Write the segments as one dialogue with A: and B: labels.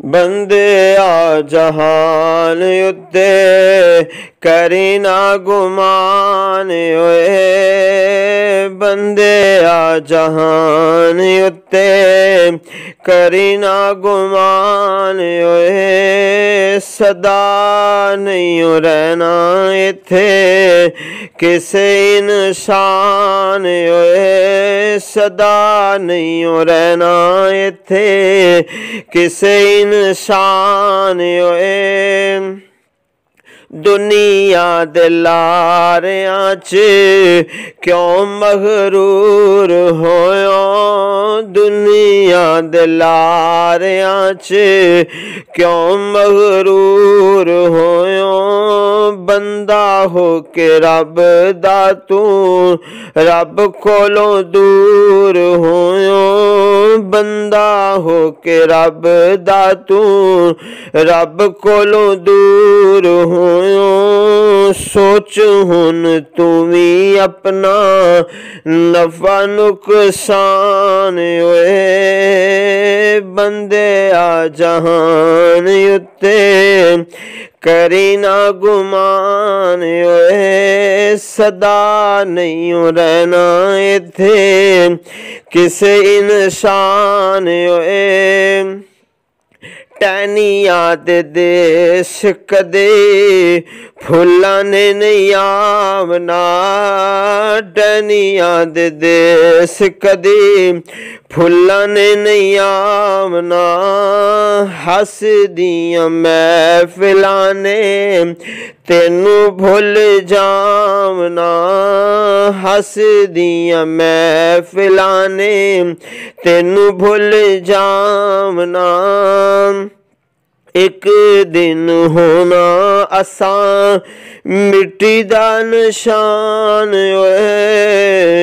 A: बंदे आ जहान उत्ते करी ना गुमान ओए। बंदे आ जहान उत्ते करी ना गुमान ओए। सदा नहीं रहना इत्थे किसे इंसान ओए। सदा नहीं रहना इत्थे किसे इंसान ओए। दुनिया दे लारियां च क्यों मगरूर होयो। दुनिया दे लारियां च क्यों मगरूर होयो। बंदा हो के रब दा तू रब कोलों दूर होयो। बंदा हो के रब दा तू रब कोलों दूर होयो। सोच हुन तू भी अपना नफा नुकसान ओए। बंदे आ जहान उत्ते करी ना गुमान ओए। सदा नहीं रहना इत्थे किसे इंसान ओए। टहनिया दे देश कदे फुल्लां ने नहीं आवना। टहनिया दे देश कदे फुल्लां ने नहीं आवना। हस दियां महफिलां ने तेनू भुल जावना। हस दियां महफिलां ने तेनू भुल जावना। एक दिन होना असां मिट्टी दा निशान ओए।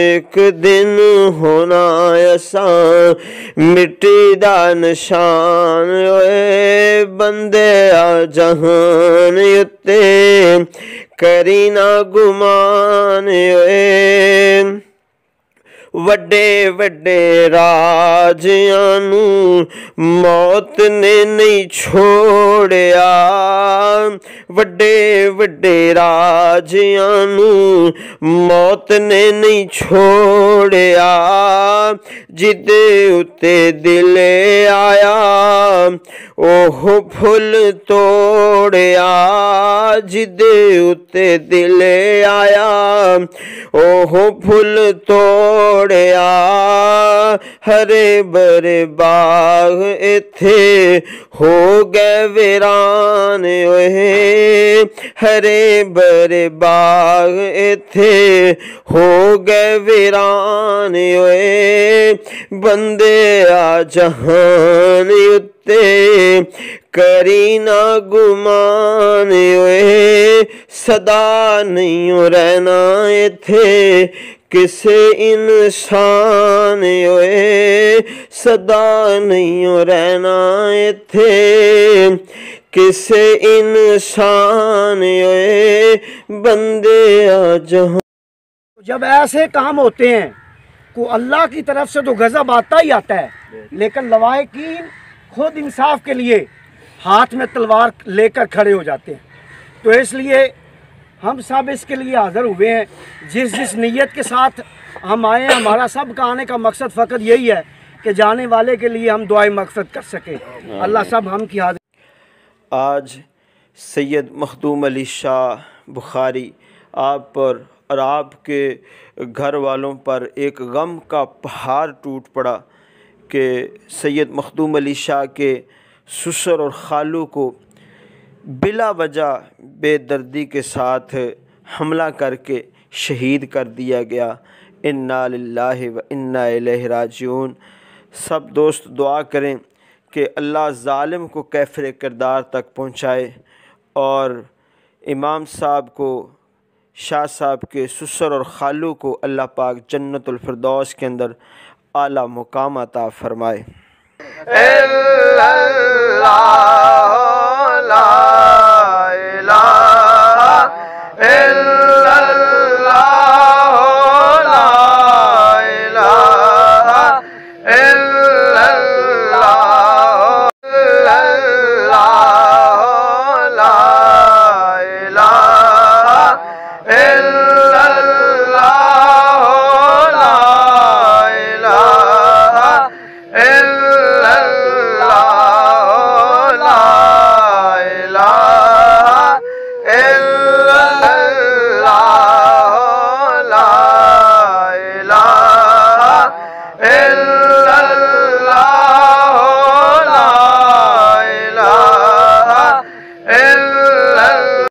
A: एक दिन होना असां मिट्टी दा निशान ओए। बंदे आ जहान उत्ते करी ना गुमान ओए। वड्डे वड्डे राजियां नू मौत ने नहीं छोड़िया। वड्डे वड्डे राजियां नू मौत ने नहीं छोड़िया। जिदे उत्ते दिल आया ओह फुल तोड़िया। जिदे उत्ते दिल आया ओह फुल तोड़िया। हरे भरे बाग इत्थे हो गए वीरान ओए। हरे भरे बाग इत्थे हो गए वीरान ओए। बंदे आ जहान उत्ते करी ना गुमान ओए। सदा नहीं रहना इत्थे किसे इंसान ओए। सदा नहीं रहना इत्थे किसे इंसान ओए। बंदे आ जहां।
B: जब ऐसे काम होते हैं को अल्लाह की तरफ से तो गज़ब आता ही आता है, लेकिन लवाहिकीन खुद इंसाफ के लिए हाथ में तलवार लेकर खड़े हो जाते हैं। तो इसलिए हम सब इसके लिए हाज़िर हुए हैं। जिस नीयत के साथ हम आए हैं, हमारा सब का आने का मकसद फ़कत यही है कि जाने वाले के लिए हम दुआई मकसद कर सकें। अल्लाह सब हम की हाज़िर।
A: आज सैयद मखदूम अली शाह बुखारी आप पर और आपके घर वालों पर एक गम का पहाड़ टूट पड़ा कि सैयद मखदूम अली शाह के ससुर और खालू को बिला वजह बेदर्दी के साथ हमला करके शहीद कर दिया गया। इन्ना लिल्लाहि व इन्ना इलैहि राजिऊन। सब दोस्त दुआ करें कि अल्लाह ज़ालिम को कैफ़िर किरदार तक पहुँचाए और इमाम साहब को, शाह साहब के ससुर और खालू को अल्लाह पाक जन्नतुल फिरदौस के अंदर आला मुकाम अता फ़रमाए।